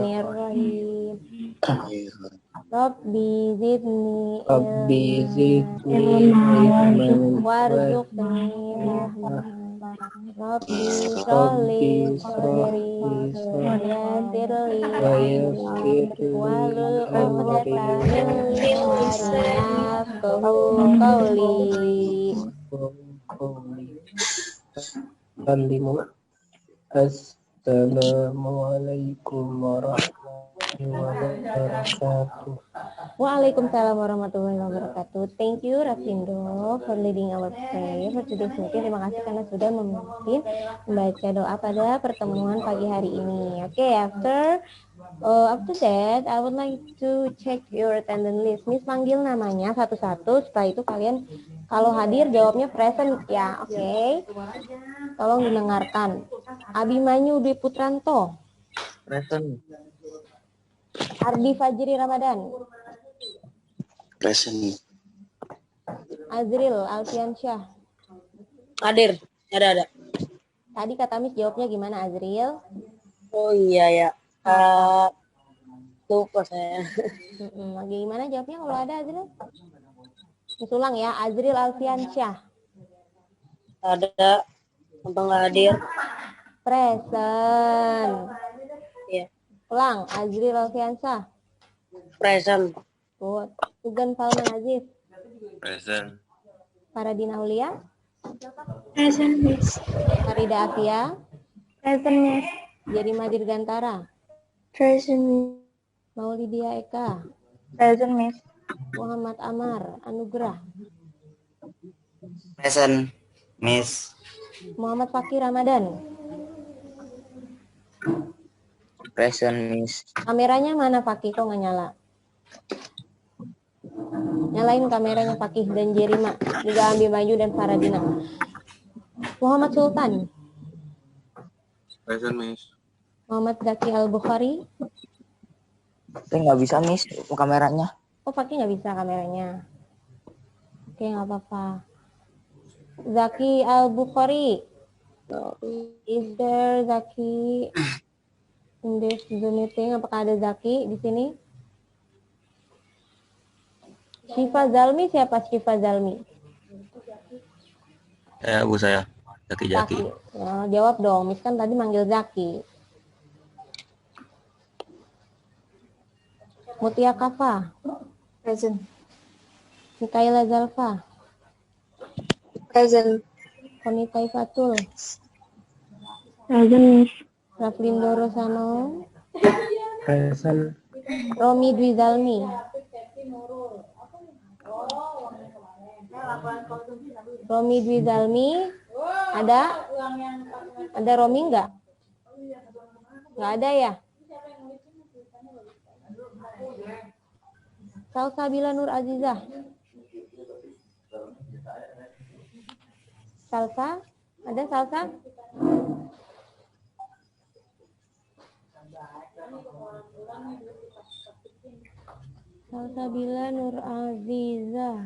Bismillahirrahmanirrahim. Rabbi zidni ilman warzuqni fahman. Rabbi sholli sadri wa yassirli amri wahlul 'uqdatam min lisani yafqahu qawli. Assalamualaikum warahmatullahi wabarakatuh. Waalaikumsalam warahmatullahi wabarakatuh. Thank you Rafindo for leading our prayer for today's meeting. Terima kasih karena sudah memimpin membaca doa pada pertemuan pagi hari ini. Oke, after that I would like to check your attendance list. Miss panggil namanya satu-satu. Setelah itu kalian kalau hadir jawabnya present ya. Oke. Tolong didengarkan. Abimanyu Dwi Putranto. Present. Ardi Fajri Ramadan. Present. Azril Alfiansyah. Hadir. Ada. Tadi kata Miss jawabnya gimana Azril? Oh iya ya. Lupa saya. Gimana jawabnya kalau ada Azril? Miss ulang ya. Azril Alfiansyah. Ada. Apa nggak hadir? Present. Iya. Ulang. Azril Alfiansyah. Present. Good. Tugan Falman Aziz. Present. Faradina Aulia. Present, Miss. Farida Afia. Present, Miss. Jerima Dirgantara. Present, Miss. Maulidia Eka. Present, Miss. Muhammad Amar Anugrah. Present, Miss. Muhammad Fakir Ramadan. Present, Miss. Kameranya mana Fakih? Kok nggak nyala? Nyalain kameranya Fakih dan Jerima. Juga ambil baju dan Faradina. Muhammad Sultan. Present, Miss. Muhammad Zaki Al-Bukhari. Saya nggak bisa, Miss, kameranya. Oh, Fakih nggak bisa kameranya. Oke, nggak apa-apa. Zaki Al-Bukhari. Is there Zaki in this Zoom meeting? Apakah ada Zaki di sini? Syifa Zalmi, siapa Syifa Zalmi? Bu saya. Zaki. Ya, jawab dong, Miss kan tadi manggil Zaki. Mutia Kafa. Present. Mikaela Zalfa. Present. Konita Ifatul. Present, Miss. Raflindo Rosano. Present. Romi Dwi Zalmi. Romi Dwi Zalmi. Ada Romi nggak? Nggak ada ya? Salsabila Nur Azizah. Salsa? Ada Salsa? Salsabila Nur Azizah.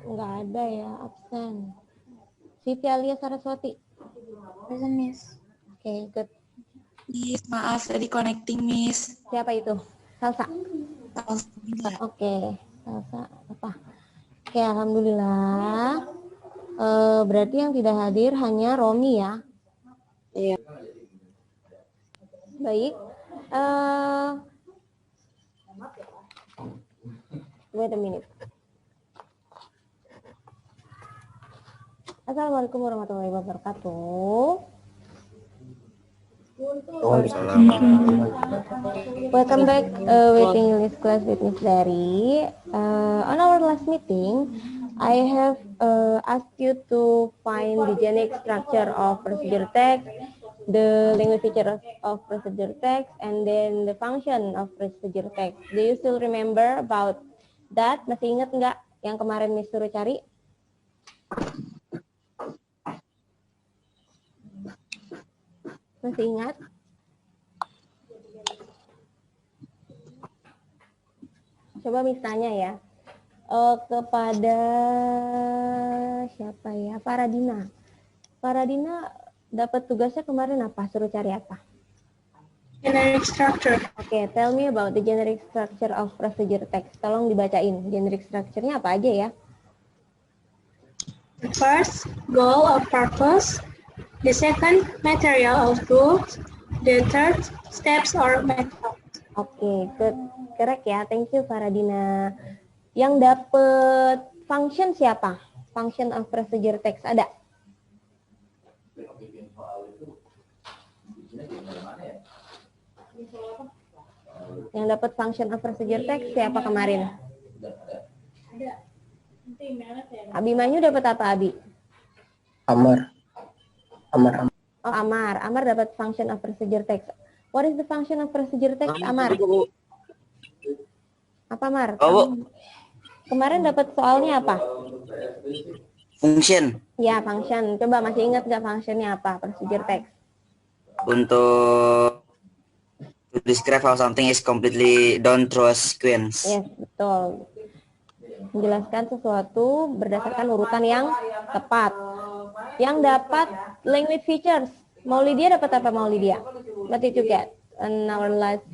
Nggak ada ya, absen. Siti Alia Saraswati. Present, Miss. Oke, good. Miss, maaf tadi connecting, Miss. Siapa itu? Salsa. Salsa. Oke, Salsa apa? Oke, alhamdulillah. Berarti yang tidak hadir hanya Romi ya. Iya. Baik. Wait a minute. Assalamualaikum warahmatullahi wabarakatuh. Welcome back waiting list class with Miss Dari. On our last meeting, I have asked you to find the generic structure of procedure text, the language feature of procedure text, and then the function of procedure text. Do you still remember about that? Masih ingat nggak yang kemarin Miss suruh cari? Masih ingat? Coba Miss tanya ya. Kepada siapa ya? Faradina. Faradina, dapat tugasnya kemarin apa? Suruh cari apa? Generic structure. Oke, tell me about the generic structure of procedure text. Tolong dibacain. Generic structure-nya apa aja ya? The first, goal or purpose. The second, material or tools. The third, steps or method. Oke, correct ya. Thank you Faradina. Yang dapat function siapa? Function of procedure text ada? Yang dapat function of procedure text siapa kemarin? Abi Manyu dapat apa, Abi? Amar. Oh, Amar. Amar dapat function of procedure text. What is the function of procedure text, Amar? Apa, Amar? Oh, Kemarin dapat soalnya apa? function Ya, function. Coba masih ingat nggak functionnya apa? Procedure text. untuk to describe how something is completely done through a sequence. Yes, betul. Menjelaskan sesuatu berdasarkan urutan yang tepat. Yang dapat language features. Maulidia dapat apa, Maulidia? What did you get in our last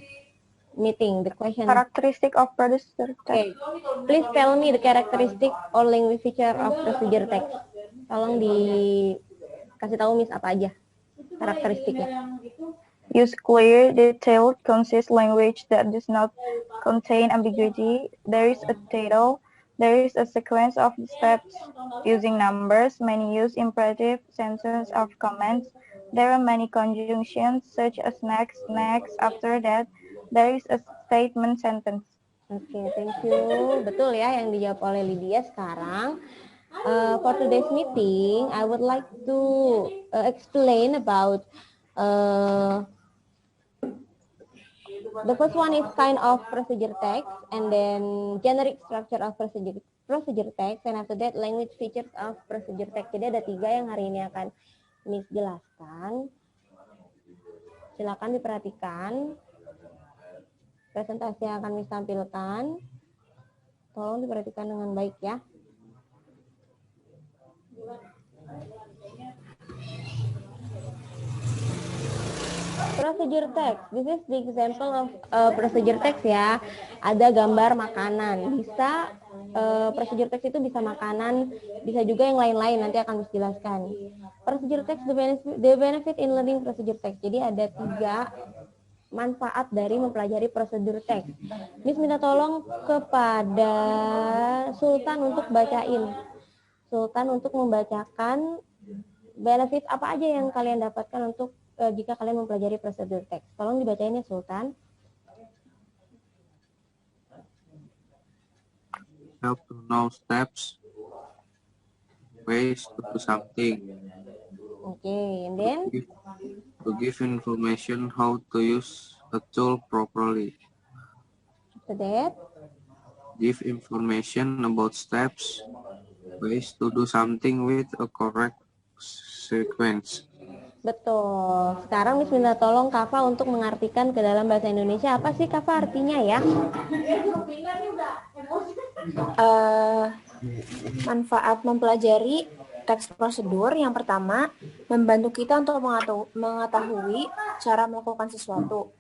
meeting? The question. Characteristic of procedure text. Okay. Please tell me the characteristic or language feature of procedure text. Tolong dikasih tahu Miss apa aja karakteristiknya. Use clear, detailed, concise language that does not contain ambiguity. There is a title. There is a sequence of steps using numbers. Many use imperative sentences of commands. There are many conjunctions such as next, next, after that. There is a statement sentence. Oke, thank you. Betul ya yang dijawab oleh Lydia sekarang. For today's meeting, I would like to explain about the first one is kind of procedure text, and then generic structure of procedure text, and after that language features of procedure text. Jadi ada 3 yang hari ini akan Miss jelaskan. Silakan diperhatikan. Presentasi yang akan Miss tampilkan. Tolong diperhatikan dengan baik ya. Procedure text. This is the example of procedure text ya. Ada gambar makanan. Bisa procedure text itu bisa makanan, bisa juga yang lain-lain. Nanti akan dijelaskan. Procedure text, the benefit in learning procedure text. Jadi ada 3 manfaat dari mempelajari prosedur teks. Miss minta tolong kepada Sultan untuk bacain. Sultan untuk membacakan benefit apa aja yang kalian dapatkan untuk jika kalian mempelajari prosedur teks. Tolong dibacain ya Sultan. Help to know steps, ways to do something. Okay, and then To give information how to use a tool properly. after that, Give information about steps, ways to do something with a correct sequence. betul. Sekarang Miss minta tolong Kafa untuk mengartikan ke dalam bahasa Indonesia. Apa sih Kafa artinya ya? Manfaat mempelajari teks prosedur yang pertama, membantu kita untuk mengetahui cara melakukan sesuatu.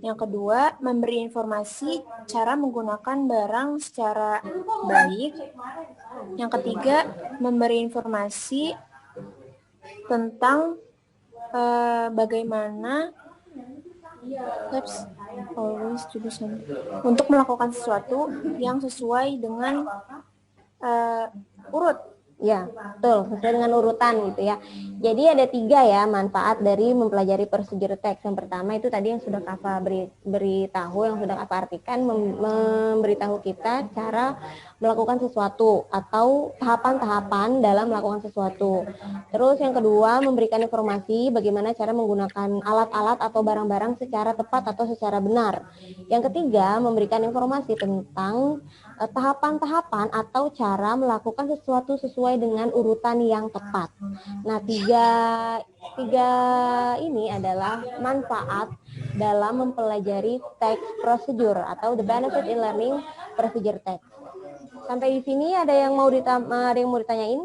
Yang kedua, memberi informasi cara menggunakan barang secara baik. Yang ketiga, memberi informasi tentang bagaimana steps always to do something, untuk melakukan sesuatu yang sesuai dengan urut. Ya, betul. Sesuai dengan urutan gitu ya. Jadi ada 3 ya manfaat dari mempelajari prosedur teks. Yang pertama itu tadi yang sudah Kafa beritahu, yang sudah Kafa artikan, memberitahu kita cara melakukan sesuatu atau tahapan-tahapan dalam melakukan sesuatu. Terus yang kedua memberikan informasi bagaimana cara menggunakan alat-alat atau barang-barang secara tepat atau secara benar. Yang ketiga memberikan informasi tentang tahapan-tahapan atau cara melakukan sesuatu sesuai dengan urutan yang tepat. Nah, tiga ini adalah manfaat dalam mempelajari text procedure atau the benefit in learning procedure text. Sampai di sini ada yang mau ditanyain?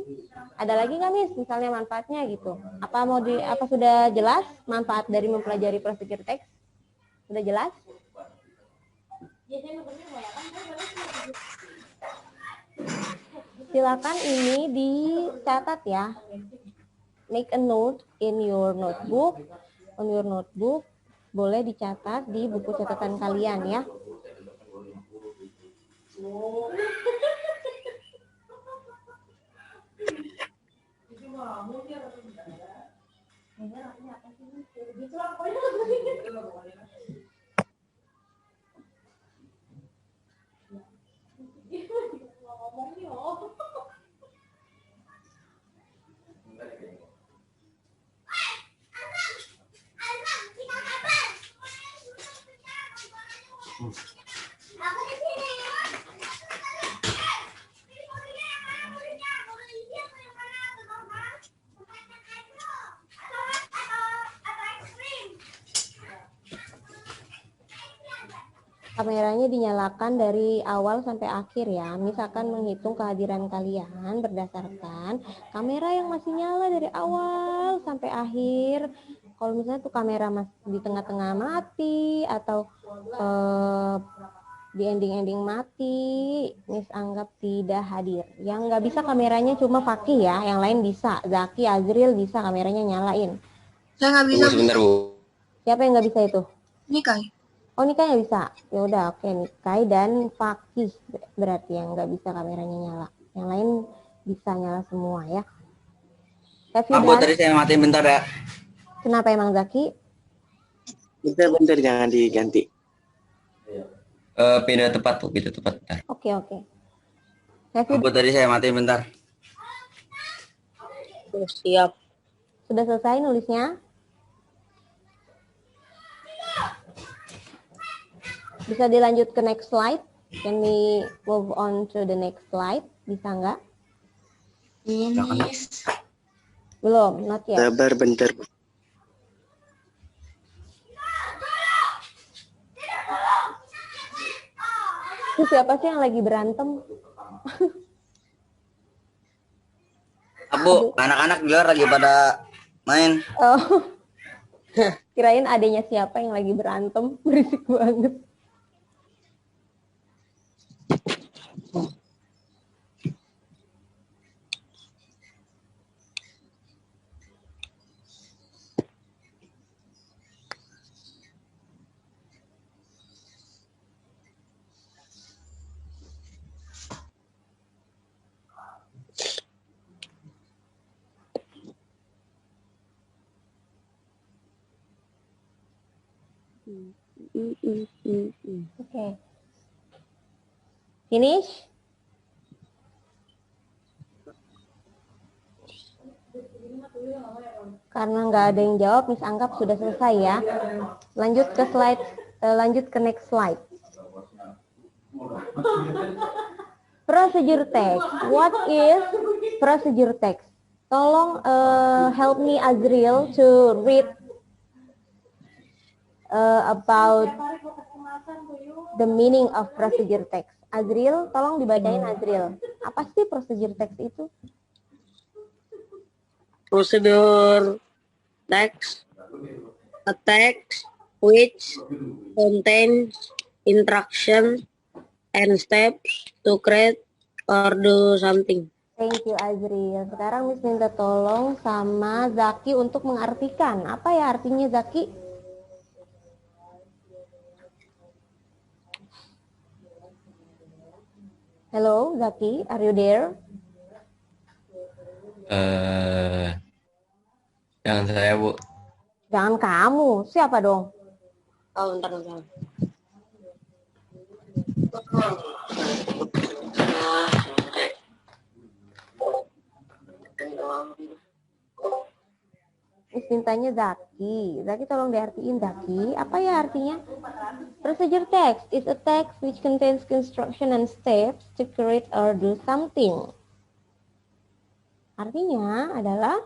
Ada lagi nggak Miss misalnya manfaatnya gitu? Apa sudah jelas manfaat dari mempelajari prosedur teks? Sudah jelas? Silakan ini dicatat ya. Make a note in your notebook. On your notebook boleh dicatat di buku catatan kalian ya. Kameranya dinyalakan dari awal sampai akhir ya. Misalkan menghitung kehadiran kalian berdasarkan kamera yang masih nyala dari awal sampai akhir. Kalau misalnya tuh kamera masih di tengah-tengah mati atau di ending-ending mati, Miss anggap tidak hadir. Yang nggak bisa kameranya cuma Fakih ya, yang lain bisa. Zaki, Azril bisa kameranya nyalain. Saya nggak bisa. Tunggu sebentar, Bu. Siapa yang nggak bisa itu? Nikai. Oh, Nikai nggak bisa. Ya udah, oke, Nikai dan Fakih berarti yang nggak bisa kameranya nyala. Yang lain bisa nyala semua ya. Abu tadi saya matiin bentar ya. Kenapa emang Zaki? Bentar, jangan diganti. Pindah tempat, Bu. Pindah tempat. Bentar. Oke. Abu tadi saya matiin bentar. Siap. Sudah selesai nulisnya? Bisa dilanjut ke next slide? Can we move on to the next slide? Bisa nggak? Miss. Belum, not yet. Sabar bentar. Itu siapa sih yang lagi berantem? Abu, anak-anak di luar lagi pada main. Oh. Kirain adanya siapa yang lagi berantem, berisik banget. Oke. Finish? Karena nggak ada yang jawab, Miss anggap sudah selesai ya. Lanjut ke next slide. Procedure text. What is procedure text? Tolong help me Azril to read about the meaning of procedure text. Azril, tolong dibacain Azril. Apa sih procedure text itu? Procedure text, a text which contains instruction and steps to create or do something. Thank you Azril. Sekarang Miss minta tolong sama Zaki untuk mengartikan. Apa ya artinya Zaki? Hello Zaki, are you there? Jangan saya, Bu. Jangan kamu, siapa dong? Oh, bentar. Miss mintanya Zaki. Zaki tolong diartiin Zaki. Apa ya artinya? Procedure text is a text which contains instruction and steps to create or do something. Artinya adalah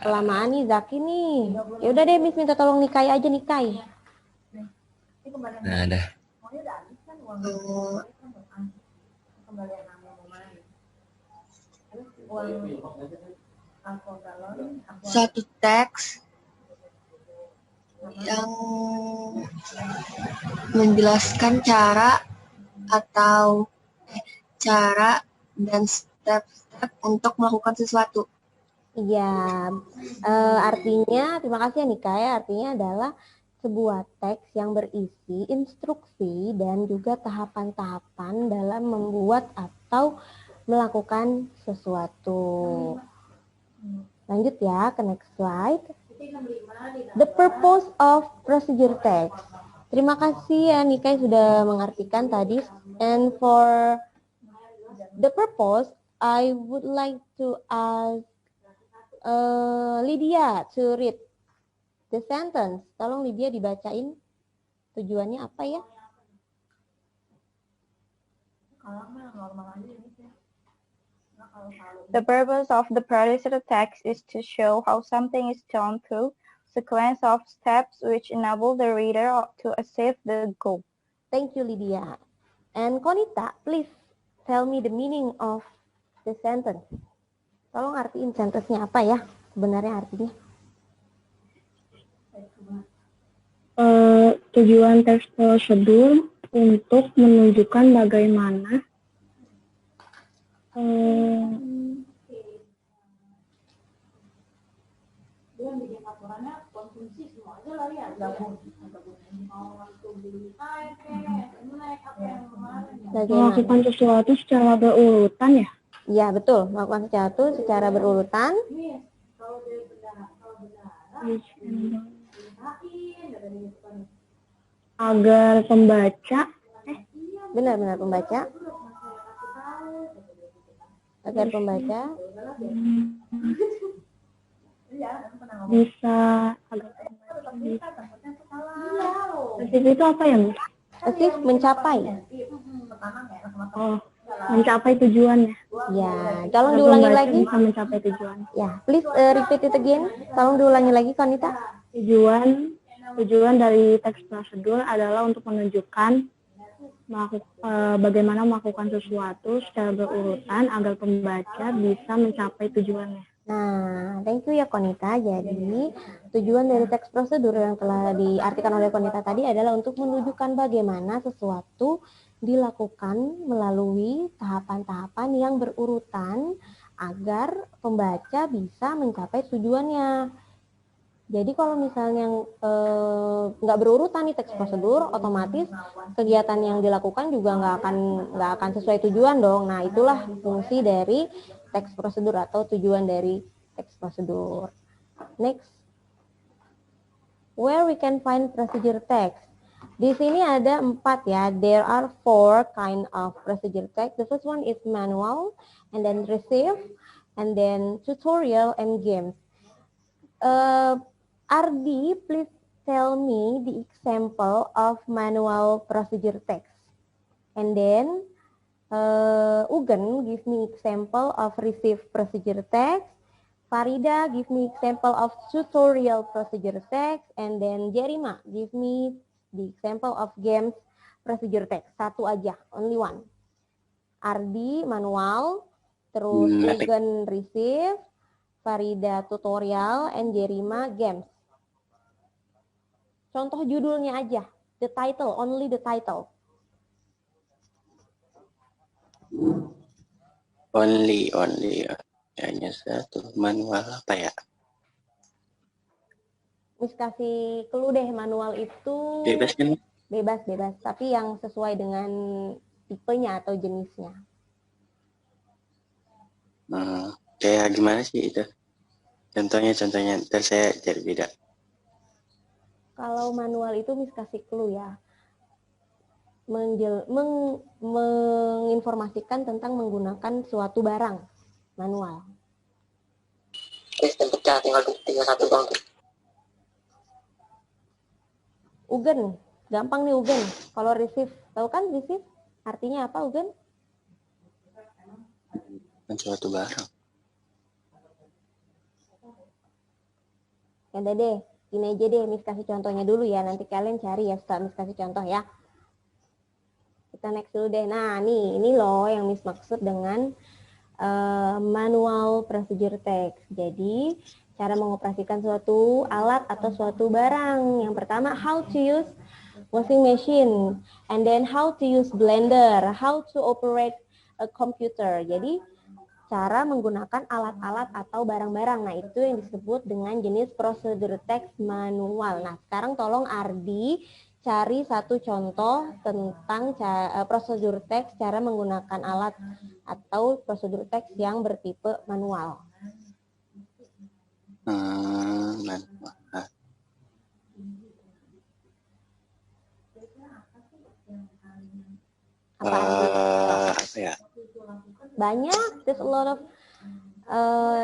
kelamaan nih Zaki nih. Ya udah deh Miss minta tolong Nikai aja Nikai. Nah, dah. Satu teks yang menjelaskan cara dan step-step untuk melakukan sesuatu. Iya, artinya, terima kasih ya Nika ya, artinya adalah sebuah teks yang berisi instruksi dan juga tahapan-tahapan dalam membuat atau melakukan sesuatu. Lanjut ya ke next slide. The purpose of procedure text. Terima kasih ya Nika yang sudah mengartikan tadi. And for the purpose, I would like to ask Lydia to read the sentence. Tolong Lydia dibacain tujuannya apa ya? The purpose of the procedure text is to show how something is done through sequence of steps which enable the reader to achieve the goal. Thank you, Lydia. And Konita, please tell me the meaning of the sentence. Tolong artiin sentence-nya apa ya? Sebenarnya artinya. Tujuan teks prosedur untuk menunjukkan bagaimana melakukan sesuatu secara berurutan ya? Iya, betul. Melakukan sesuatu secara berurutan. Agar pembaca benar-benar pembaca agar pembaca bisa achieve itu apa ya, Bu? achieve mencapai. Oh, mencapai tujuannya. Ya, tolong diulangi lagi. Bisa mencapai tujuan. Ya, please repeat it again. Tolong diulangi lagi, Konita. Tujuan dari teks prosedur adalah untuk menunjukkan bagaimana melakukan sesuatu secara berurutan agar pembaca bisa mencapai tujuannya. Nah, thank you ya Konita. Jadi, tujuan dari teks prosedur yang telah diartikan oleh Konita tadi adalah untuk menunjukkan bagaimana sesuatu dilakukan melalui tahapan-tahapan yang berurutan agar pembaca bisa mencapai tujuannya. Jadi kalau misalnya nggak berurutan nih teks prosedur, otomatis kegiatan yang dilakukan juga nggak akan sesuai tujuan dong. Nah, itulah fungsi dari teks prosedur atau tujuan dari teks prosedur. Next, where we can find procedure text. Di sini ada 4 ya. There are 4 kind of procedure text. The first one is manual, and then receive, and then tutorial and games. Ardi, please tell me the example of manual procedure text. And then Ugen give me example of receive procedure text. Farida give me example of tutorial procedure text. And then Jerima give me the example of games procedure text. Satu aja, only one. Ardi manual, terus Ugen receive, Farida tutorial, and Jerima games. Contoh judulnya aja, the title, only the title. Only, hanya satu. Manual apa ya? Mis kasih clue deh, manual itu Bebas kan? Bebas, tapi yang sesuai dengan tipenya atau jenisnya. Kayak gimana sih itu? Contohnya, ntar saya cari beda. Kalau manual itu Mis kasih clue ya. Menginformasikan tentang menggunakan suatu barang. Manual. Sistem pecah tinggal 1 doang. Ugen, gampang nih Ugen. Kalau receive, tahu kan receive artinya apa Ugen? Suatu barang. Ya Dede, Ini aja deh, Miss kasih contohnya dulu ya. Nanti kalian cari ya setelah Miss kasih contoh ya. Kita next dulu deh. Nah, ini loh yang Miss maksud dengan manual procedure text. Jadi, cara mengoperasikan suatu alat atau suatu barang. Yang pertama, how to use washing machine. And then how to use blender. How to operate a computer. Jadi, cara menggunakan alat-alat atau barang-barang. Nah, itu yang disebut dengan jenis prosedur teks manual. Nah, sekarang tolong Ardi cari satu contoh tentang prosedur teks cara menggunakan alat atau prosedur teks yang bertipe manual. Manual. Apa ya? Banyak, there's a lot of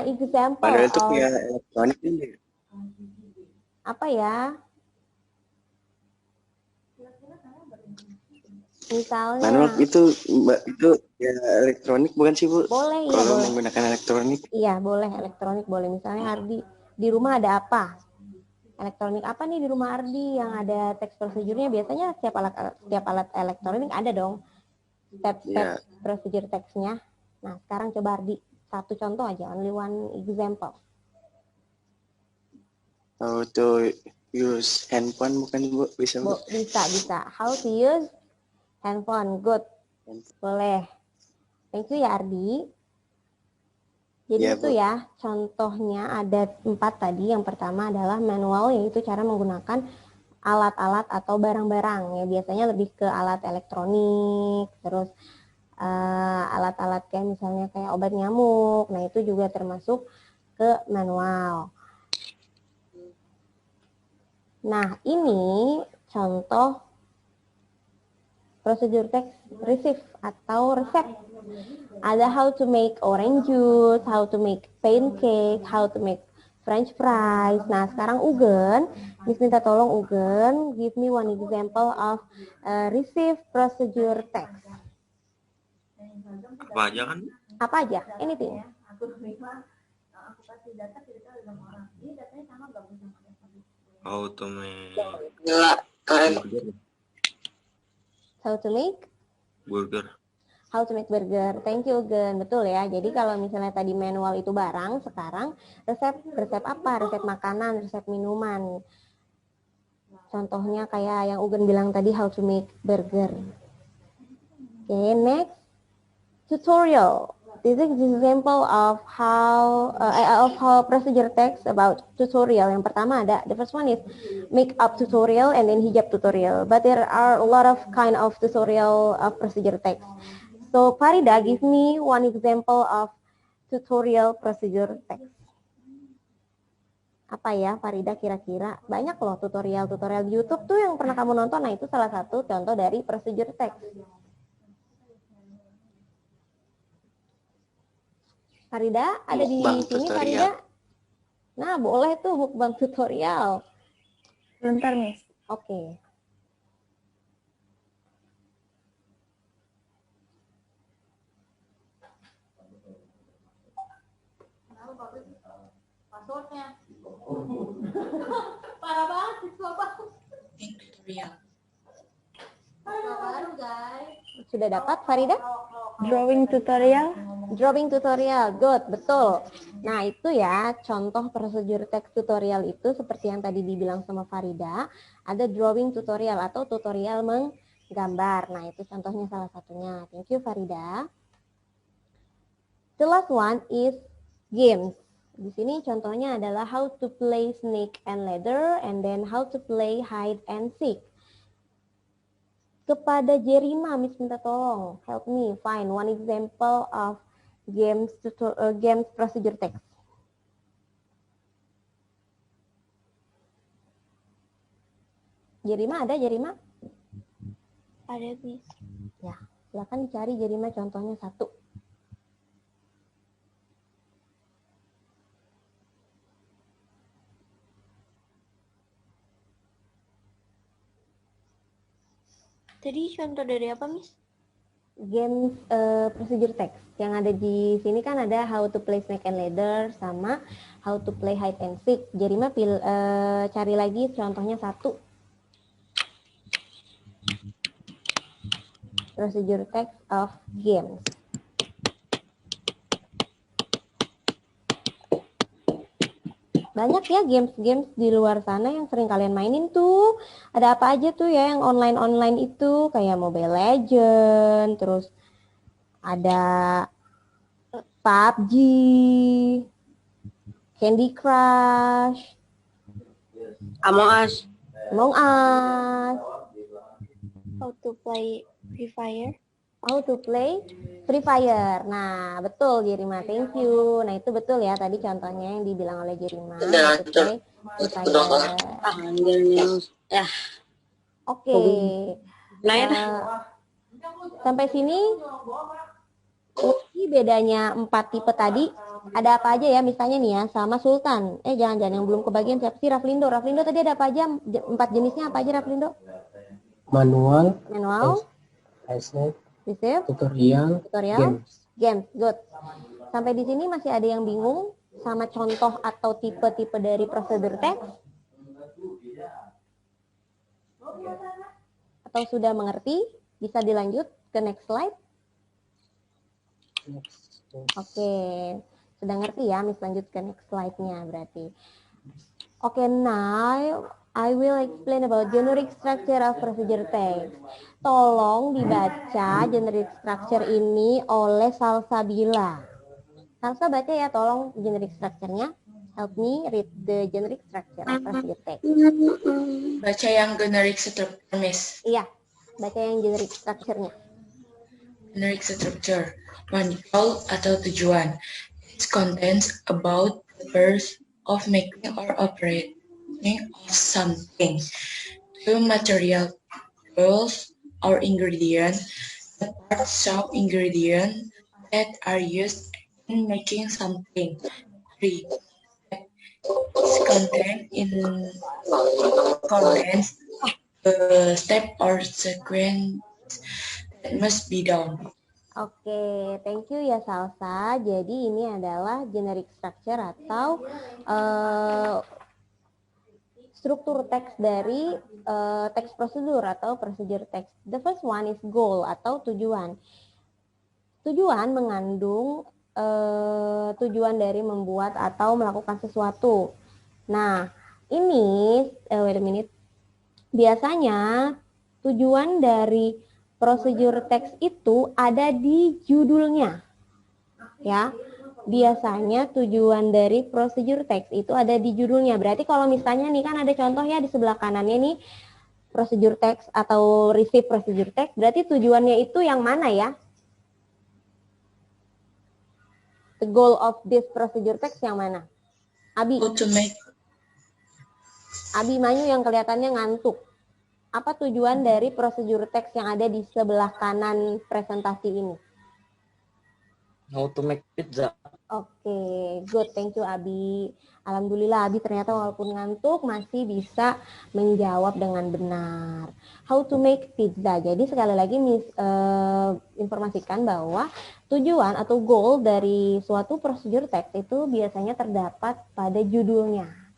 example. Manual itu kayak elektronik ini. Apa ya? Misalnya. Manual itu ya elektronik bukan sih Bu? Boleh ya. Kalau Boleh. menggunakan elektronik. Iya boleh elektronik boleh. Misalnya Ardi di rumah ada apa? Elektronik apa nih di rumah Ardi yang ada teks prosedurnya? Biasanya setiap alat elektronik ada dong step-step prosedur teksnya. Nah, sekarang coba Ardi satu contoh aja, only one example. How to use handphone bukan Bu? Bisa Bu? Bisa. How to use handphone, good. Boleh. Thank you ya Ardi. Jadi itu ya, contohnya ada 4 tadi. Yang pertama adalah manual, yaitu cara menggunakan alat-alat atau barang-barang. Ya, biasanya lebih ke alat elektronik, terus alat-alat kayak misalnya kayak obat nyamuk. Nah, itu juga termasuk ke manual. Nah, ini contoh prosedur teks receive atau resep. Ada how to make orange juice, how to make pancake, how to make French fries. Nah, sekarang Ugen, Miss minta tolong Ugen, give me one example of receive procedure text. Apa aja kan? Apa aja? Anything. How to make How to make burger. How to make burger. Thank you, Gen. Betul ya. Jadi kalau misalnya tadi manual itu barang, sekarang resep apa? Resep makanan, resep minuman. Contohnya kayak yang Ugen bilang tadi, how to make burger. Okay, next tutorial. This is example of how procedure text about tutorial. Yang pertama ada, the first one is makeup tutorial and then hijab tutorial. But there are a lot of kind of tutorial of procedure text. So Farida, give me one example of tutorial procedure text. Apa ya Farida kira-kira? Banyak loh tutorial di YouTube tuh yang pernah kamu nonton. Nah itu salah satu contoh dari procedure text. Farida, ada di sini Farida? Nah, boleh tuh mukbang tutorial. Bentar, Miss. Oke. Passwordnya. Parah banget, siswa baru. Tutorial. Baru, guys. Sudah dapat Farida? Drawing tutorial. Drawing tutorial, good, betul. Nah itu ya contoh prosedur teks tutorial itu seperti yang tadi dibilang sama Farida. Ada drawing tutorial atau tutorial menggambar. Nah itu contohnya salah satunya. Thank you Farida. The last one is games. Di sini contohnya adalah how to play snake and ladder and then how to play hide and seek. Kepada Jerima, Miss minta tolong, help me find one example of games procedure text. Jerima ada Jerima? Ada, Miss. Ya, silakan dicari Jerima contohnya satu. Tadi contoh dari apa, Miss? games procedure text. Yang ada di sini kan ada how to play snake and ladder sama how to play hide and seek. Jadi mah cari lagi contohnya satu. Procedure text of games. Banyak ya games-games di luar sana yang sering kalian mainin tuh. Ada apa aja tuh ya yang online-online itu, kayak Mobile Legends, terus ada PUBG, Candy Crush, Among Us. Among Us, How to play Free Fire. how to play Free Fire. Nah, betul Jerima, thank you. Nah, itu betul ya tadi contohnya yang dibilang oleh Jerima, how to play Free Fire. Oke. Sampai sini ini bedanya 4 tipe tadi. Ada apa aja ya misalnya nih ya sama Sultan. Jangan-jangan yang belum kebagian siapa sih? Raflindo. Raflindo tadi ada apa aja? 4 jenisnya apa aja Raflindo? Manual, essay, tutorial, games. Good. Sampai di sini masih ada yang bingung sama contoh atau tipe-tipe dari prosedur teks? Atau sudah mengerti? Bisa dilanjut ke next slide? Oke, sudah ngerti ya, Miss lanjut ke next slide-nya berarti. Oke, now I will explain about generic structure of procedure text. Tolong dibaca generic structure ini oleh Salsabila. Salsa baca ya, tolong generic structure-nya. Help me read the generic structure of procedure text. Baca yang generic structure, Miss. Iya, baca yang generic structure-nya. Generic structure. 1. Goal atau tujuan. It contains about the purpose of making or operating of something. 2. Material. Tools or ingredients. The parts of ingredients that are used in making something. 3. It's contained in contains the step or sequence that must be done. Oke, thank you ya Salsa. Jadi ini adalah generic structure atau struktur teks dari teks prosedur atau procedure text. The first one is goal atau tujuan. Tujuan mengandung tujuan dari membuat atau melakukan sesuatu. Nah, ini wait a minute. Biasanya tujuan dari procedure text itu ada di judulnya. Ya. Biasanya tujuan dari procedure text itu ada di judulnya. Berarti kalau misalnya nih kan ada contoh ya di sebelah kanannya nih procedure text atau receive procedure text, berarti tujuannya itu yang mana ya? The goal of this procedure text yang mana? Abi. Abi Manyu yang kelihatannya ngantuk. Apa tujuan dari prosedur teks yang ada di sebelah kanan presentasi ini? How to make pizza. Oke, good. Thank you, Abi. Alhamdulillah, Abi ternyata walaupun ngantuk masih bisa menjawab dengan benar. How to make pizza. Jadi sekali lagi informasikan bahwa tujuan atau goal dari suatu prosedur teks itu biasanya terdapat pada judulnya.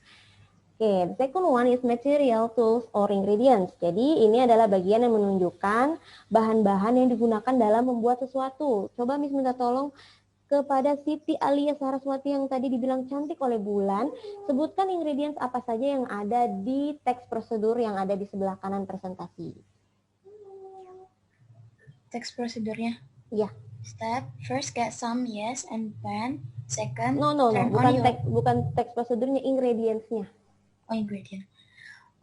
Oke, the second one is material, tools, or ingredients. Jadi ini adalah bagian yang menunjukkan bahan-bahan yang digunakan dalam membuat sesuatu. Coba Miss minta tolong kepada Siti Alia Saraswati yang tadi dibilang cantik oleh Bulan, sebutkan ingredients apa saja yang ada di teks prosedur yang ada di sebelah kanan presentasi. Teks prosedurnya? Iya. Step, first get some yes and pan. Second, bukan teks prosedurnya, ingredients-nya. Oh, ingredient.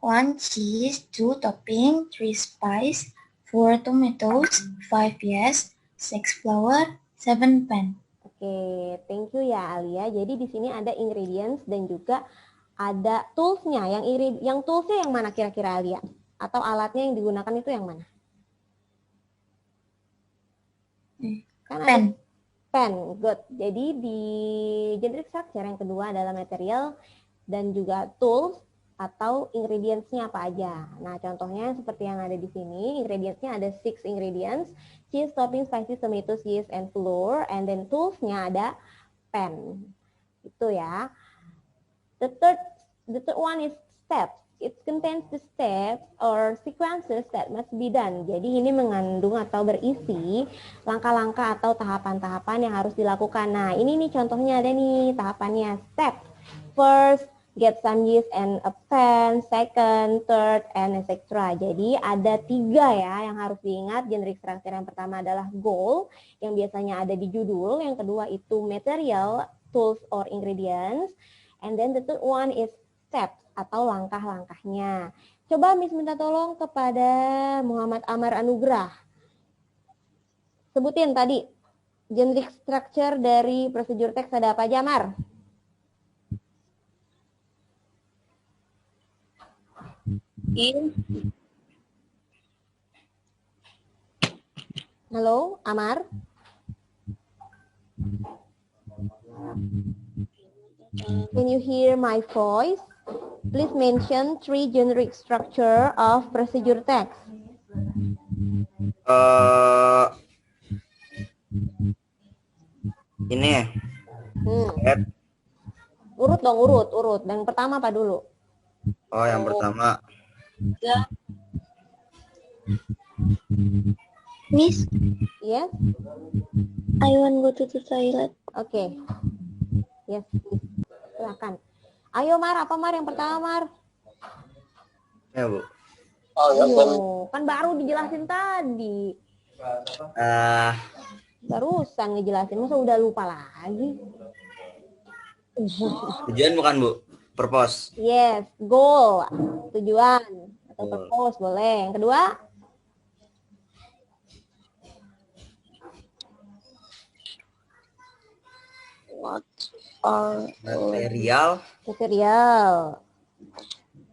1 cheese, 2 topping, 3 spice, 4 tomatoes, 5 yes, 6 flour, 7 pan. Oke, thank you ya Alia. Jadi di sini ada ingredients dan juga ada tools-nya. Yang tools-nya yang mana kira-kira Alia? Atau alatnya yang digunakan itu yang mana? Pen. Pen, good. Jadi di generic structure yang kedua adalah material dan juga tools. atau ingredients-nya apa aja. Nah, contohnya seperti yang ada di sini, ingredients-nya ada 6 ingredients, cheese, topping, spices, tomatoes, yeast, and flour, and then tools-nya ada pen. Itu ya. The third one is steps. It contains the steps or sequences that must be done. Jadi ini mengandung atau berisi langkah-langkah atau tahapan-tahapan yang harus dilakukan. Nah, ini nih contohnya ada nih tahapannya. Step. First, get some yeast and a pen. Second, third, and etc. Jadi ada 3 ya yang harus diingat. Generic structure yang pertama adalah goal, yang biasanya ada di judul. Yang kedua itu material, tools or ingredients. And then the third one is steps atau langkah-langkahnya. Coba Miss minta tolong kepada Muhammad Amar Anugrah. Sebutin tadi generic structure dari procedure text ada apa aja, Amar? Halo, Amar? Can you hear my voice? Please mention 3 generic structure of procedure text. Ini ya. Urut dong, urut. Yang pertama apa dulu? Oh, yang pertama. Miss, Yes. I want go to the toilet. Oke. Yes, silakan. Ayo Mar, apa Mar yang pertama Mar? Ya, Bu. Kan baru dijelasin tadi. Barusan ngejelasin, masa udah lupa lagi? Tujuan bukan, Bu? Purpose. Yes, goal, tujuan atau purpose boleh. Yang kedua? What are Material.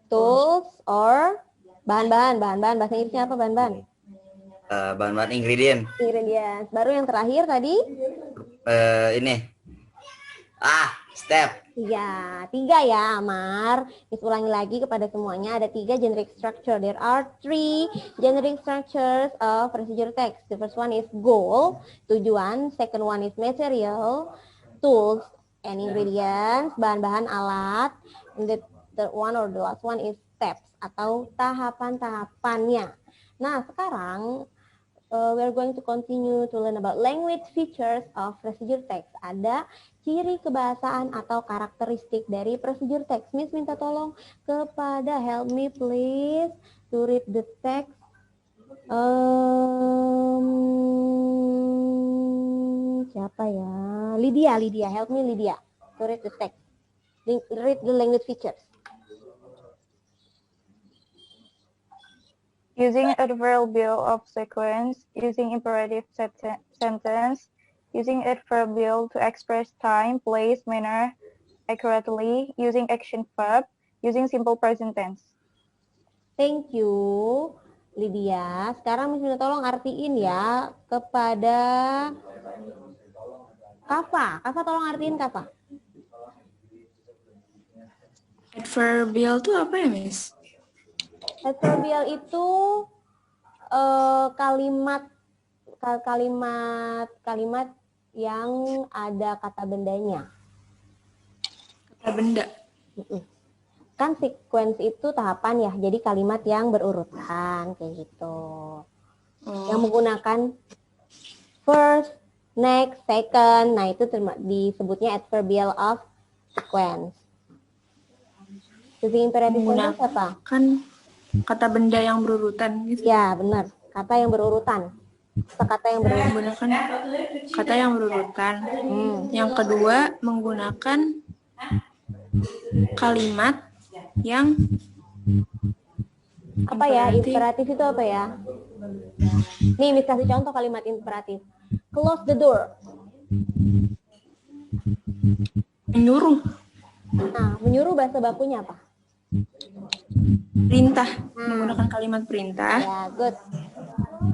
Tools or bahan-bahan bahasa Inggrisnya apa bahan-bahan? Bahan-bahan ingredient. Ingredients. Baru yang terakhir tadi? Ini. Step. Ya, 3 ya, Amar. Ulangi lagi kepada semuanya. Ada 3 generic structure. There are 3 generic structures of procedure text. The first one is goal, tujuan. Second one is material, tools and ingredients, bahan-bahan alat. And the third one or the last one is steps atau tahapan-tahapannya. Nah, sekarang we're going to continue to learn about language features of procedure text. Ada ciri kebahasaan atau karakteristik dari procedure text. Miss minta tolong kepada help me please to read the text. Siapa ya? Lydia, help me Lydia to read the text. Read the language features. Using adverbial of sequence, using imperative sentence, using adverbial to express time, place, manner accurately, using action verb, using simple present tense. Thank you, Lydia. Sekarang Miss minta tolong artiin ya kepada Kafa. Kafa tolong artiin Kafa. Adverbial itu apa ya, Miss? Adverbial itu kalimat yang ada kata bendanya. Kata benda. Kan sequence itu tahapan ya, jadi kalimat yang berurutan kayak gitu. Yang menggunakan first, next, second. Nah, itu disebutnya adverbial of sequence. Jadi imperatif sentence apa? Kan kata benda yang berurutan gitu. Ya, benar. Kata yang berurutan. Kata yang berurutan. Menggunakan kata yang berurutan. Yang kedua, menggunakan kalimat yang apa ya? Imperatif itu apa ya? Nih, Miss kasih contoh kalimat imperatif. Close the door. Menyuruh. Nah, menyuruh bahasa bakunya apa? Perintah. Menggunakan kalimat perintah. Ya, good.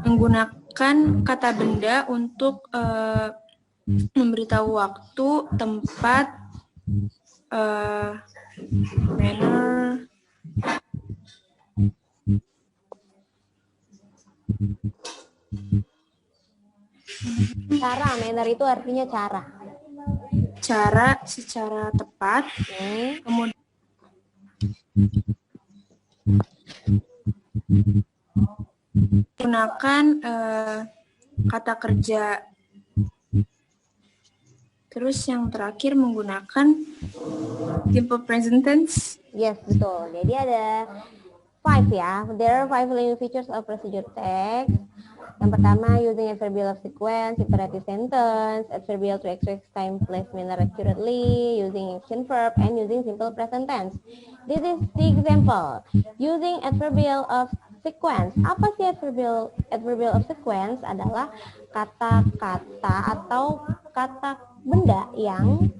Menggunakan kata benda untuk memberitahu waktu, tempat, manner, Cara, manner itu artinya cara. Cara secara tepat. Kemudian gunakan kata kerja. Terus yang terakhir menggunakan simple present tense. Yes, betul. Jadi ada 5 ya. There are 5 language features of procedure text. Yang pertama, using adverbial of sequence, imperative sentence, adverbial to express time, place, manner accurately, using action verb, and using simple present tense. This is the example. Using adverbial of sequence. Apa sih adverbial of sequence? Adalah kata-kata atau kata benda yang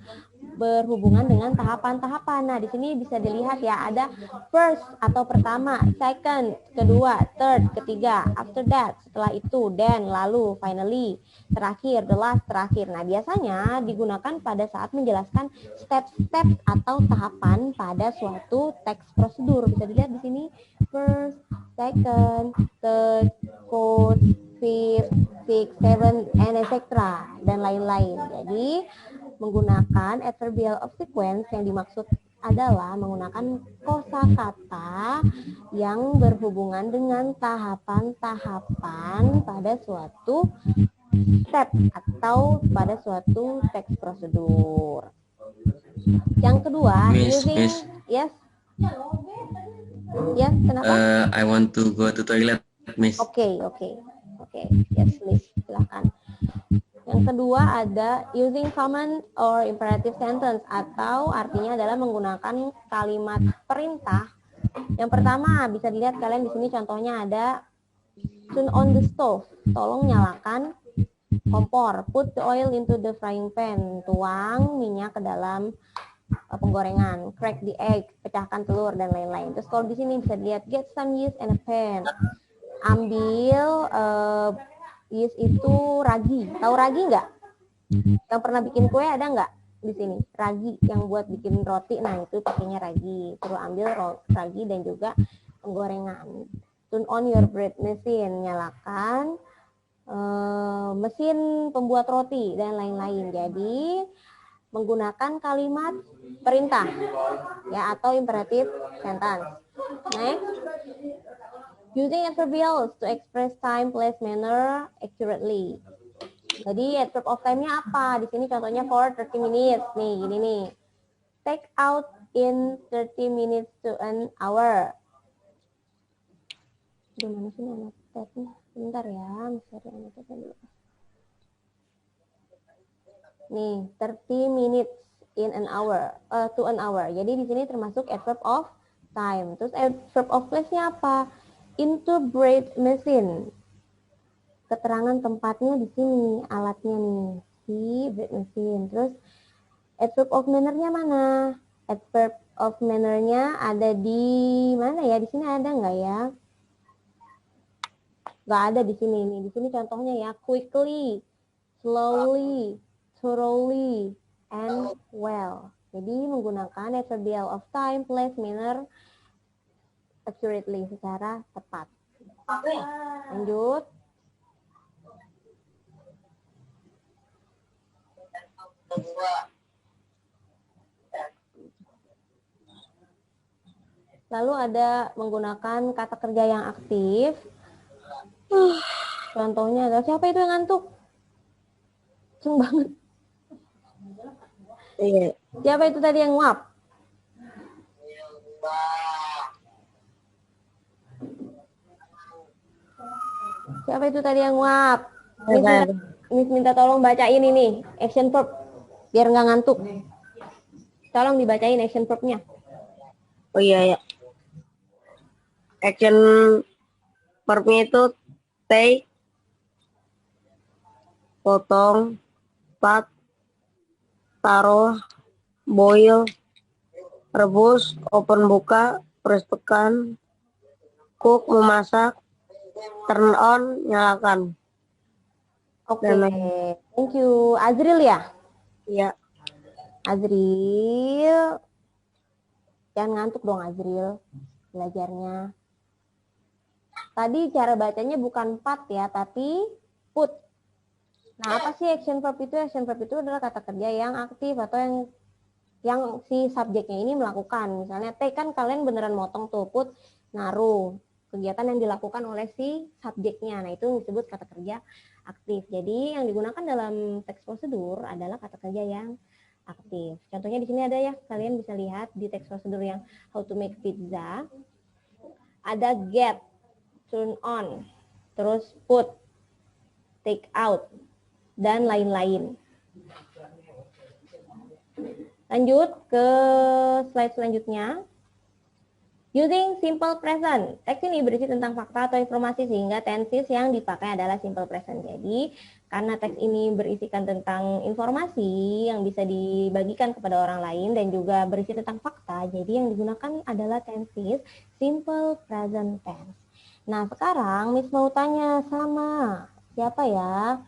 berhubungan dengan tahapan-tahapan. Nah, di sini bisa dilihat ya, ada first atau pertama, second, kedua, third, ketiga, after that, setelah itu, then, lalu, finally, terakhir, the last, terakhir. Nah, biasanya digunakan pada saat menjelaskan step-step atau tahapan pada suatu teks prosedur. Bisa dilihat di sini, first, second, third, fourth, fifth, sixth, seventh, and etc. dan lain-lain. Jadi menggunakan adverbial of sequence yang dimaksud adalah menggunakan kosakata yang berhubungan dengan tahapan-tahapan pada suatu step atau pada suatu teks prosedur. Yang kedua, using yes. Yes, kenapa? I want to go to toilet, Miss. Oke. Yes, please. Silakan. Yang kedua ada using command or imperative sentence atau artinya adalah menggunakan kalimat perintah. Yang pertama bisa dilihat kalian di sini contohnya ada turn on the stove, tolong nyalakan kompor, put the oil into the frying pan, tuang minyak ke dalam penggorengan, crack the egg, pecahkan telur dan lain-lain. Terus kalau di sini bisa dilihat get some yeast and a pan, ambil yeast itu ragi. Tahu ragi nggak? Yang pernah bikin kue ada nggak di sini? Ragi yang buat bikin roti. Nah, itu pakainya ragi. Terus ambil ragi dan juga penggorengan. Turn on your bread machine. Nyalakan mesin pembuat roti dan lain-lain. Jadi menggunakan kalimat perintah ya atau imperative sentence. Next. Using adverbials to express time, place, manner accurately. Jadi adverb of time-nya apa? Di sini contohnya for 30 minutes. Nih, gini nih. Take out in 30 minutes to an hour. Duh, mana sih anak tab-nya? Bentar ya, cari anak tab dulu. Nih, 30 minutes in an hour, to an hour. Jadi di sini termasuk adverb of time. Terus adverb of place-nya apa? Into bread machine. Keterangan tempatnya di sini, alatnya nih, si bread machine. Terus adverb of manner-nya mana? Adverb of manner-nya ada di mana ya? Di sini ada nggak ya? Nggak ada di sini nih. Di sini contohnya ya, quickly, slowly, thoroughly, and well. Jadi menggunakan adverbial of time, place, manner accurately, secara tepat. Lanjut. Lalu ada menggunakan kata kerja yang aktif. Contohnya adalah siapa itu yang ngantuk? Ceng banget. Iya. Siapa itu tadi yang nguap? Siapa itu tadi yang nguap? Miss minta tolong bacain ini action verb biar nggak ngantuk. Tolong dibacain action verb-nya. Oh iya ya. Action verb-nya itu take, potong, cut, taruh, boil, rebus, open buka, press tekan, cook memasak, turn on nyalakan. Oke, thank you. Azril ya? Iya. Azril. Jangan ngantuk dong Azril. belajarnya. Tadi cara bacanya bukan pat ya, tapi put. Nah, apa sih action verb itu? Action verb itu adalah kata kerja yang aktif atau yang si subjeknya ini melakukan. Misalnya take kan kalian beneran motong tuh, put, naruh. Kegiatan yang dilakukan oleh si subjeknya. Nah, itu disebut kata kerja aktif. Jadi yang digunakan dalam teks prosedur adalah kata kerja yang aktif. Contohnya di sini ada ya, kalian bisa lihat di teks prosedur yang how to make pizza. Ada get, turn on, terus put, take out, dan lain-lain. Lanjut ke slide selanjutnya. Using simple present. Teks ini berisi tentang fakta atau informasi sehingga tenses yang dipakai adalah simple present. Jadi, karena teks ini berisikan tentang informasi yang bisa dibagikan kepada orang lain dan juga berisi tentang fakta, jadi yang digunakan adalah tenses simple present tense. Nah, sekarang Miss mau tanya sama siapa ya?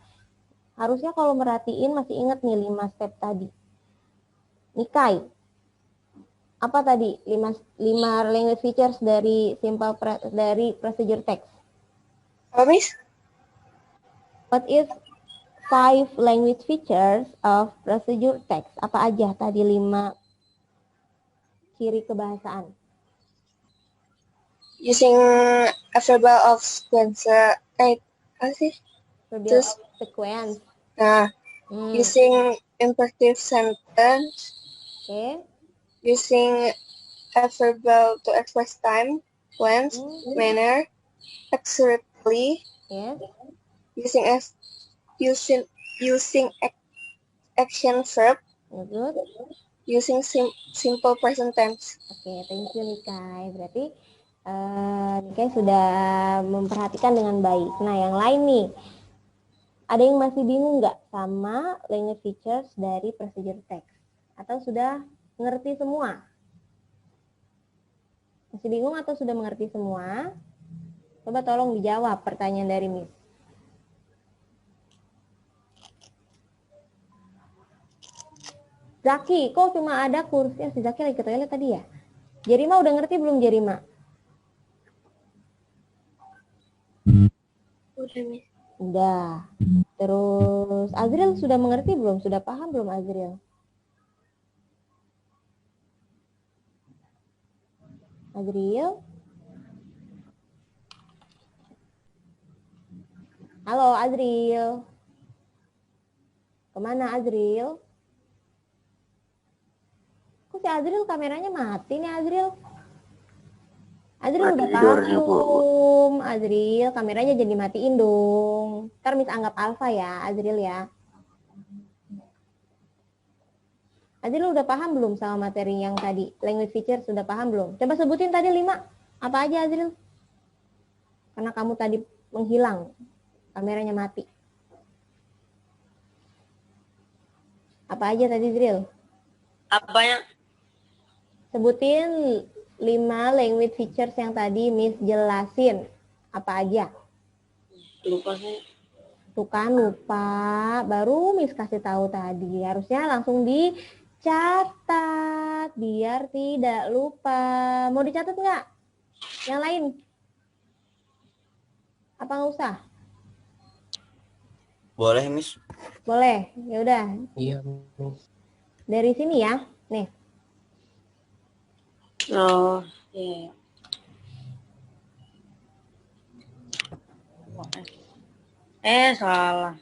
Harusnya kalau merhatiin masih ingat nih 5 step tadi. Nikai. Apa tadi 5 language features dari dari procedure text? Apa, Miss? What is 5 language features of procedure text? Apa aja tadi 5 ciri kebahasaan? Using a verbal of sequence. Apa sih? Verbal of sequence. Nah, using imperative sentence. Okay. Using a verbal to express time, place, manner, accurately. Yes. Using action verb. Good. Using simple present tense. Oke, thank you Nikai. Berarti Nikai sudah memperhatikan dengan baik. Nah, yang lain nih, ada yang masih bingung nggak sama language features dari procedure text? Atau sudah mengerti semua? Masih bingung atau sudah mengerti semua? Coba tolong dijawab pertanyaan dari Miss. Zaki, kok cuma ada kursnya? Si Zaki lagi ke toilet tadi ya? Jerima udah ngerti belum Jerima? Udah, Miss. Udah. Terus Azril sudah mengerti belum? Sudah paham belum Azril? Azril? Halo Azril. Kemana Azril? Kok si Azril kameranya mati nih Azril? Azril udah paham belum? Azril, kameranya jadi matiin dong. Ntar Miss anggap alfa ya Azril ya. Azril udah paham belum sama materi yang tadi? Language feature sudah paham belum? Coba sebutin tadi 5. Apa aja Azril? Karena kamu tadi menghilang. Kameranya mati. Apa aja tadi Azril? Apanya? Sebutin 5 language features yang tadi Miss jelasin. Apa aja? Lupa saya. Tuh kan lupa. Baru Miss kasih tahu tadi. Harusnya langsung dicatat biar tidak lupa. Mau dicatat nggak? Yang lain? Apa nggak usah? Boleh, Miss. Boleh. Ya udah. Iya, Miss. Dari sini ya. Nih. Oh, iya. Salah.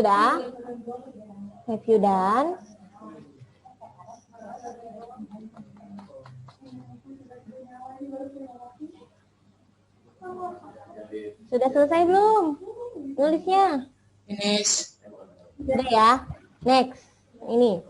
Sudah? Have you done? Sudah selesai belum nulisnya? Finish. Sudah ya. Next. Ini.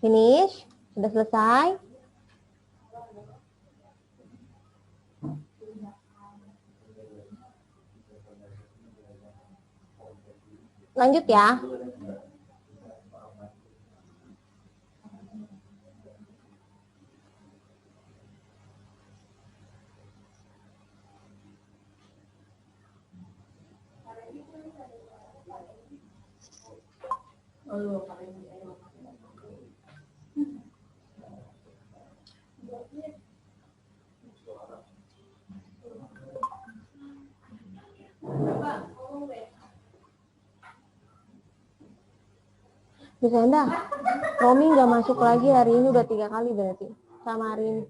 Finish? Sudah selesai? Lanjut ya. Bisa Anda, Romi nggak masuk lagi hari ini, udah 3 kali berarti sama hari ini.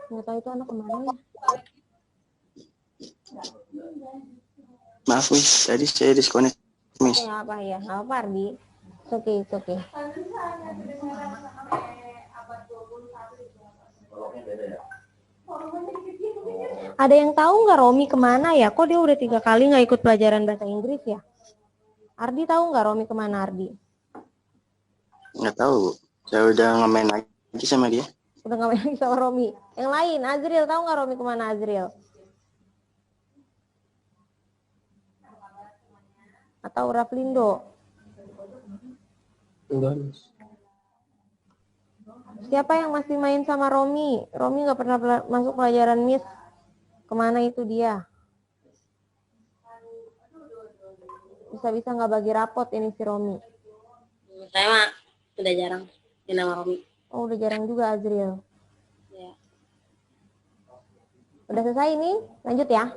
Nggak tahu itu anak kemana ya. Maaf Miss, tadi saya disconnect Miss. Nggak apa ya, nggak apa Ardi. Oke. Ada yang tahu nggak Romi kemana ya? Kok dia udah 3 kali nggak ikut pelajaran bahasa Inggris ya? Ardi tahu nggak Romi kemana Ardi? Nggak tahu, saya udah nge-main lagi sama dia. Udah nggak main lagi sama Romi. Yang lain, Azril tahu nggak Romi kemana Azril? Atau Raflindo? Enggak. Siapa yang masih main sama Romi? Romi nggak pernah masuk pelajaran Miss. Kemana itu dia? Bisa-bisa nggak bagi rapot ini si Romi. Saya mah udah jarang di nama Romi. Oh, udah jarang juga Azril. Ya. Udah selesai ini? Lanjut ya.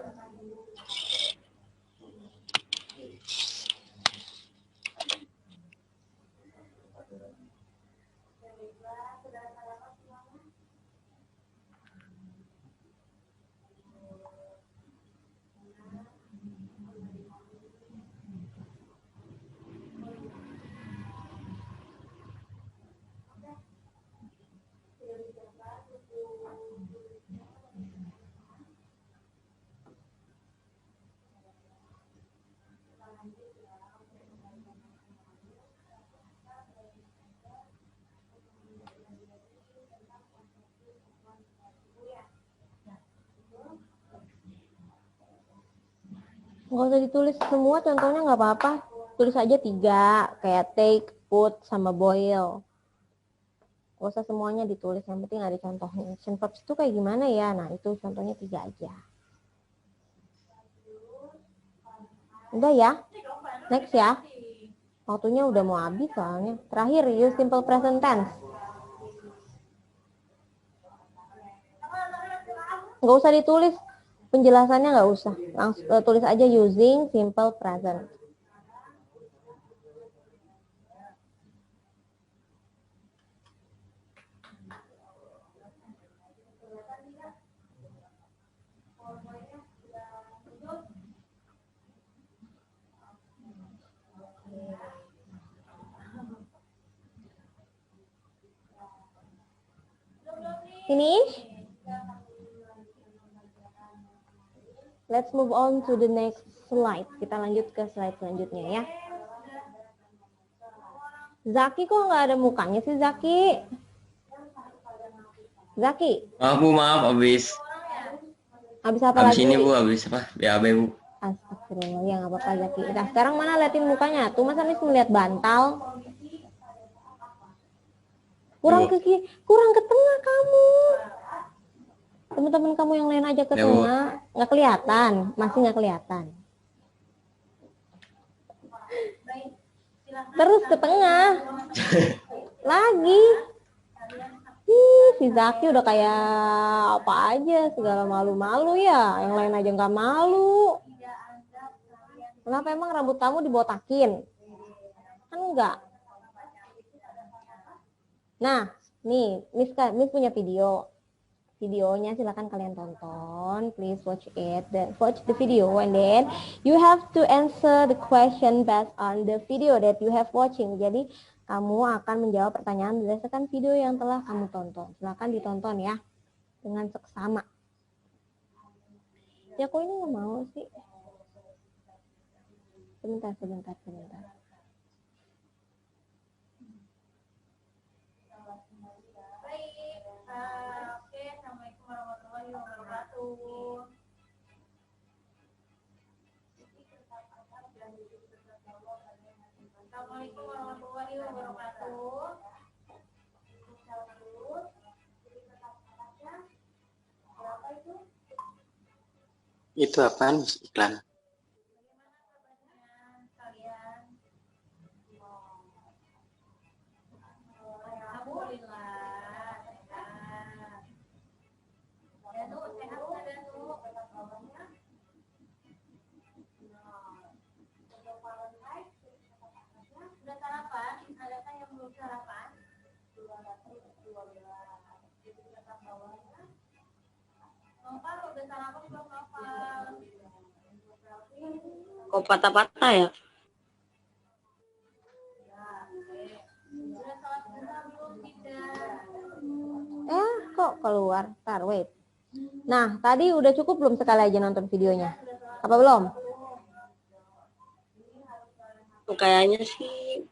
Nggak usah ditulis semua, contohnya nggak apa-apa. Tulis aja 3, kayak take, put, sama boil. Nggak usah semuanya ditulis, yang penting ada contohnya. Action verbs itu kayak gimana ya? Nah, itu contohnya 3 aja. Udah ya? Next ya? Waktunya udah mau habis soalnya. Terakhir, use simple present tense. Nggak usah ditulis. Penjelasannya nggak usah, langsung tulis aja using simple present. Finish? let's move on to the next slide. Kita lanjut ke slide selanjutnya ya. Zaki kok nggak ada mukanya sih Zaki? Zaki? Maaf Bu, maaf habis apa habis lagi? ini Bu, habis apa? BAB Bu. Astagfirullah, ya nggak apa-apa Zaki. Nah sekarang mana liatin mukanya? Tuh masa Miss melihat bantal? Kurang ke tengah kamu. Teman-teman kamu yang lain aja ke tengah, nggak kelihatan, masih nggak kelihatan. Terus ke tengah, lagi. Si Zaki udah kayak apa aja, segala malu-malu ya. Yang lain aja nggak malu. Kenapa emang rambut kamu dibotakin? Kan enggak. Nah, nih, Miss punya video. Videonya silakan kalian tonton. Please watch it. Watch the video and then you have to answer the question based on the video that you have watching. Jadi kamu akan menjawab pertanyaan berdasarkan video yang telah kamu tonton. Silakan ditonton ya dengan seksama. Ya kok ini nggak mau sih? Sebentar. Assalamualaikum warahmatullahi wabarakatuh. Assalamualaikum warahmatullahi wabarakatuh. Itu apaan iklan? Kok patah-patah ya? Kok keluar? Ntar, wait. Nah, tadi udah cukup belum sekali aja nonton videonya? Apa belum? Kayaknya sih.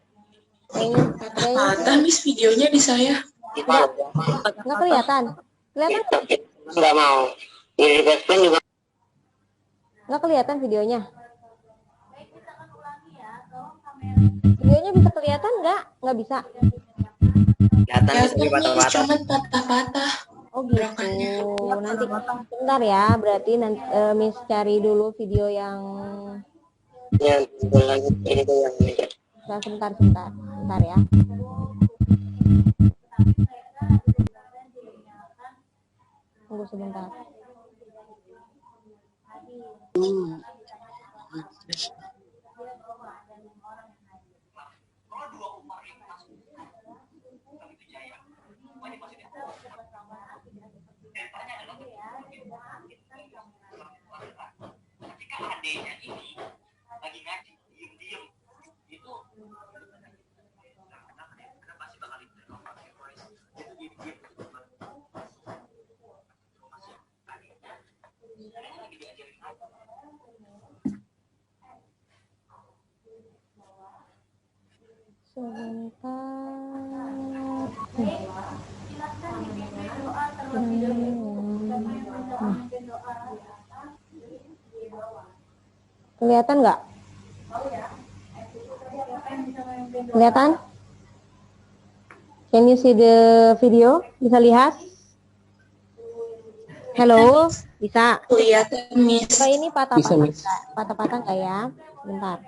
Patah Miss videonya di saya. Nggak kelihatan? Kelihatan? Nggak mau. Di refresh juga. Nggak kelihatan videonya? Videonya bisa kelihatan nggak? Nggak bisa. Kelihatan cuma patah-patah. Oh gitu. Nanti sebentar ya. Berarti nanti Miss cari dulu video yang. Ya, lagi ini tuh yang ini. Sebentar ya. Tunggu sebentar. Kelihatan nggak? Kelihatan? Can you see the video? Bisa lihat? Halo, bisa? Kelihatan, Miss. Coba ini patah-patah nggak ya? Bentar.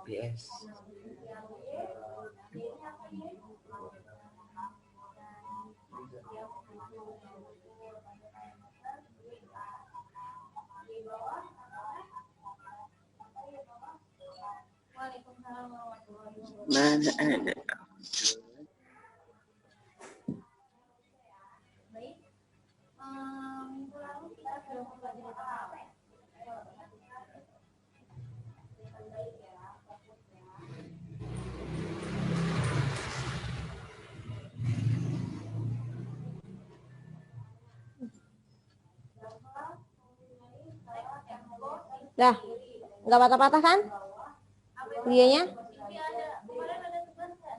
PS. Mana ada? Dah, nggak patah-patah kan videonya?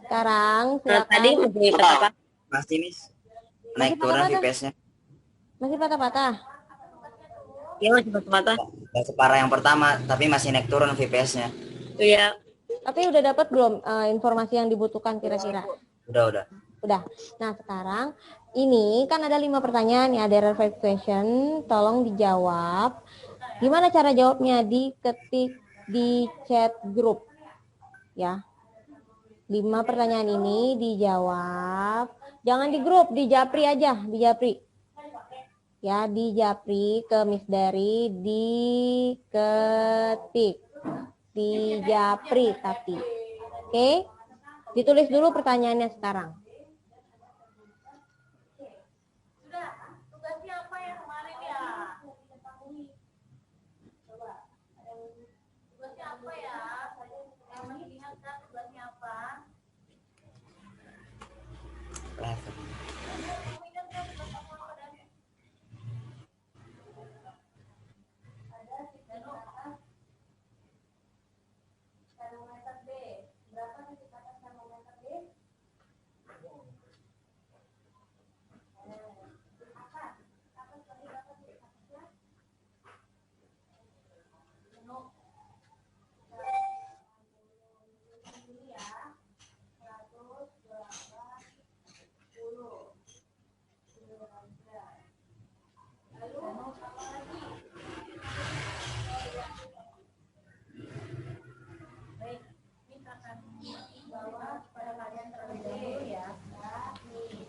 Sekarang silakan. Tadi masih patah-patah. Masih, Miss. Naik turun FPS-nya. Masih patah-patah. Iya, masih patah-patah. Gak separah yang pertama, tapi masih naik turun FPS-nya. Iya. Tapi udah dapat belum informasi yang dibutuhkan kira-kira? Udah. Udah. Nah, sekarang ini kan ada 5 pertanyaan ya, ada five question, tolong dijawab. Gimana cara jawabnya? Diketik di chat grup. Ya. 5 pertanyaan ini dijawab. Jangan di grup, di Japri aja, di Japri. Ya, di Japri ke Miss Dari, diketik. Di Japri tapi. Oke? Ditulis dulu pertanyaannya sekarang.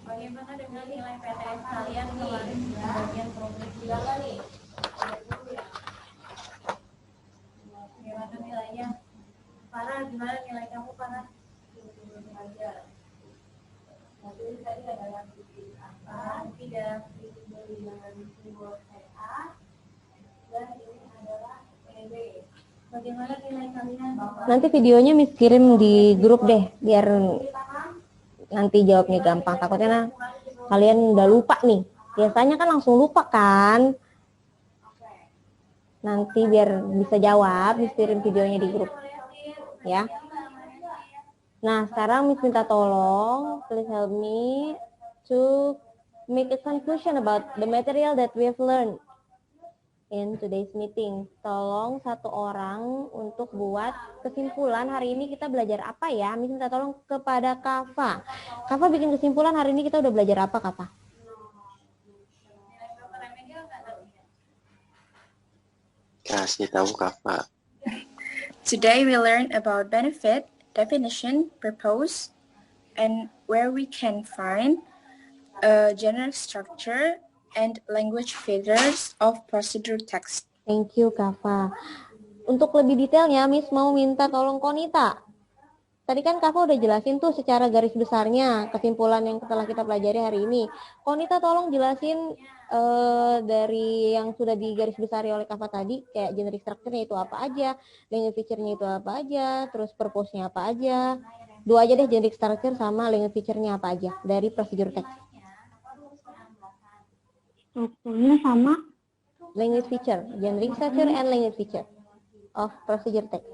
Bagaimana dengan nilai PTS kalian kemarin di bagian progres bilangan nih? Gimana nilainya? Farah, gimana nilai kamu, Farah? Aja. Nanti tadi ada yang bikin apa? Tidak bilangan simbol A dan ini adalah PB. Bagaimana nilai kalian? Nanti videonya Miss kirim di grup deh, biar nanti jawabnya gampang. Takutnya kalian udah lupa nih. Biasanya kan langsung lupa kan. Nanti biar bisa jawab, Miss kirim videonya di grup. Ya. Nah, sekarang Miss minta tolong, please help me to make a conclusion about the material that we have learned in today's meeting. Tolong satu orang untuk buat kesimpulan hari ini kita belajar apa ya. Miss minta tolong kepada Kafa. Kafa bikin kesimpulan hari ini kita udah belajar apa, Kafa? Kasih tahu Kafa. Today we learned about benefit, definition, purpose, and where we can find a general structure and language features of procedure text. Thank you, Kafa. Untuk lebih detailnya, Miss mau minta tolong Konita. Tadi kan Kafa udah jelasin tuh secara garis besarnya kesimpulan yang telah kita pelajari hari ini. Konita tolong jelasin dari yang sudah digaris besari oleh Kafa tadi, kayak generic structure-nya itu apa aja, language feature-nya itu apa aja, terus purpose-nya apa aja. Dua aja deh, generic structure sama language feature-nya apa aja dari procedure text. Strukturnya sama. Language feature, generic structure and language feature of procedure text.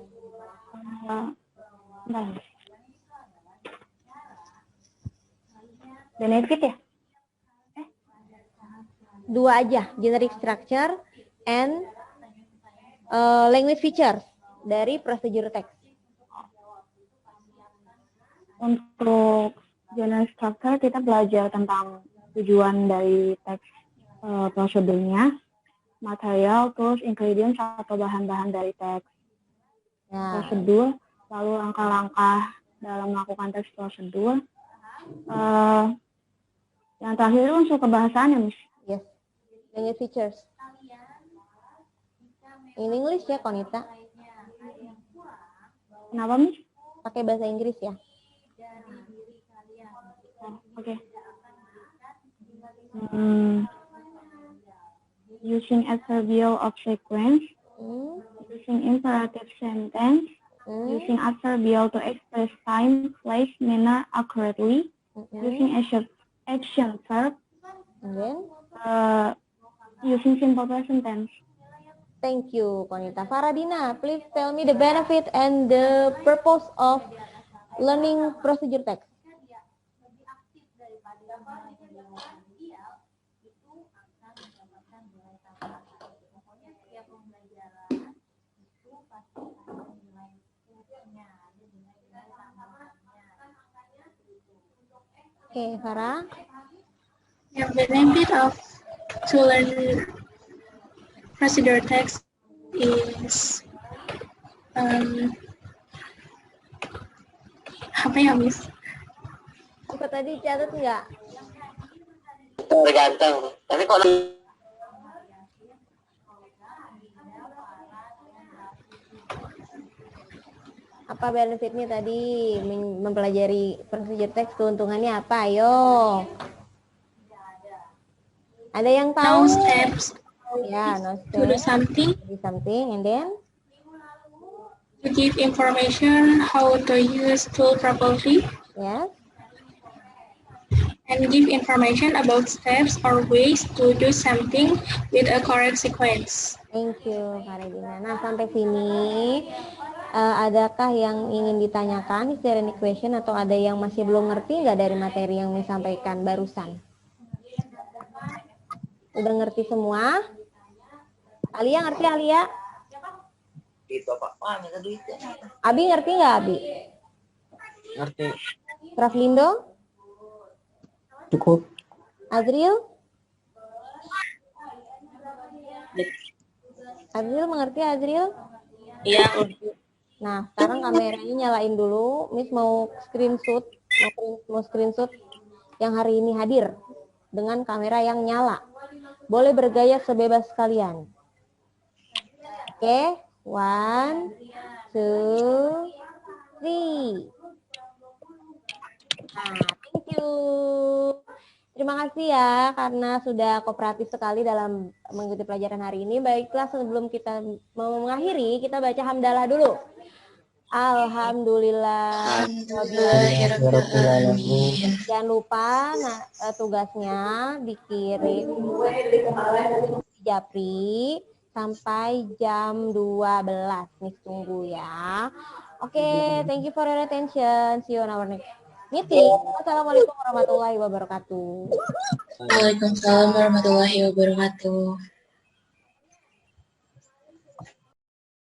Benefit ya? Dua aja, generic structure and language features dari procedure text. Untuk general structure kita belajar tentang tujuan dari teks prosedurnya, material, tools, ingredients atau bahan-bahan dari teks prosedur, lalu langkah-langkah dalam melakukan teks prosedur. Yang terakhir itu unsur kebahasaannya, Miss. Yes, language features. In English ya, Konita. Kenapa, Miss? Pakai bahasa Inggris ya. Oke. using adverbial of sequence, using imperative sentence, using adverbial to express time, place, manner accurately, using action verb, and then using simple present tense. Thank you, Konita. Faradina, please tell me the benefit and the purpose of learning procedure text. Okay, Farah. The benefit of to learn procedure text is apa ya, Miss? Apa tadi catat nggak? Tergantung. Tapi kalau apa benefitnya tadi mempelajari procedure text, keuntungannya apa? Ayo. Ada yang tahu? No steps. Ya, no steps. To do something. Do something, and then? To give information how to use tool properly. Yes. And give information about steps or ways to do something with a correct sequence. Thank you, Faradina. Nah, sampai sini adakah yang ingin ditanyakan? Is there any question atau ada yang masih belum ngerti nggak dari materi yang disampaikan barusan? Udah ngerti semua? Alia ngerti, Alia? Itu apa? Wah, minta duitnya. Abi ngerti nggak, Abi? Ngerti. Raflindo? Cukup. Azril? Azril mengerti, Azril? Iya. Nah, sekarang kameranya nyalain dulu. Miss mau screenshot yang hari ini hadir dengan kamera yang nyala. Boleh bergaya sebebas kalian. Oke, 1, 2, 3. Nah, thank you. Terima kasih ya karena sudah kooperatif sekali dalam mengikuti pelajaran hari ini. Baiklah, sebelum kita mau mengakhiri, kita baca hamdalah dulu. Alhamdulillah. Jangan lupa tugasnya dikirim di Japri sampai jam 12. Nih tunggu ya. Oke, thank you for your attention. See you on our next meeting. Assalamualaikum warahmatullahi wabarakatuh. Waalaikumsalam warahmatullahi wabarakatuh.